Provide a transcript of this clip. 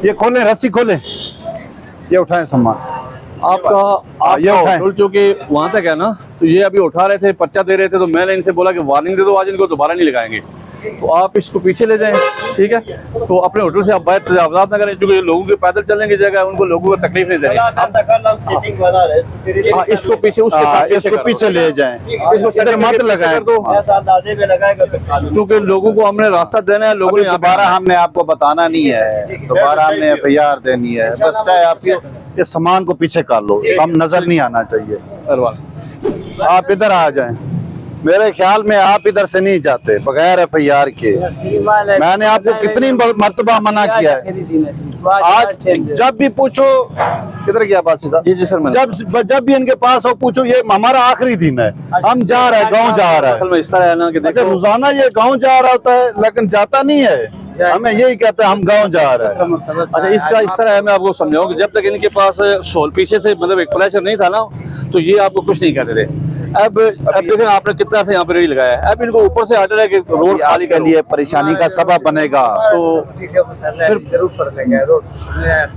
ये खोलें, रस्सी खोलें, ये उठाएं सामान। आपका चूंकि वहां तक है ना, तो ये अभी उठा रहे थे, पर्चा दे रहे थे, तो मैंने इनसे बोला कि वार्निंग दे दो, आज इनको दोबारा नहीं लगाएंगे। तो आप इसको पीछे ले जाएं, ठीक है। तो अपने होटल से आप बाहर तजावुज़ात ना करें, क्योंकि लोगों के पैदल चलने की जगह है, उनको लोगों को तकलीफ नहीं देनी। हाँ, इसको पीछे उसके साथ इसको पीछे ले जाएं, इसको इधर मत लगाएं, क्योंकि लोगों को हमने रास्ता देना है। लोगों ने दोबारा हमने आपको बताना नहीं है, दोबारा हमने FIR देनी है। बस चाहे आप ये सामान को पीछे कर लो, हम नजर नहीं आना चाहिए। आप इधर आ जाएं, मेरे ख्याल में आप इधर से नहीं जाते बगैर FIR के। मैंने आपको कितनी मर्तबा मना किया है। आज जब भी पूछो, किधर गया बासी साहब? जी सर, जब भी इनके पास हो पूछो, ये हमारा आखिरी दिन है, हम जा रहे हैं, गाँव जा रहा है। असल में इस तरह है ना कि अच्छा, रोजाना ये गाँव जा रहा होता है लेकिन जाता नहीं है, हमें यही कहते हैं हम गाँव जा रहे हैं। अच्छा, इसका इस तरह है, मैं आपको समझाऊं कि जब तक इनके पास सोल पीछे से मतलब एक प्रेशर नहीं था ना, तो ये आपको कुछ नहीं कहते थे। अब देखें आपने कितना से यहाँ पे रेडी लगाया है, अब इनको ऊपर से आर्डर है कि रोड खाली के लिए परेशानी का सबब बनेगा। तो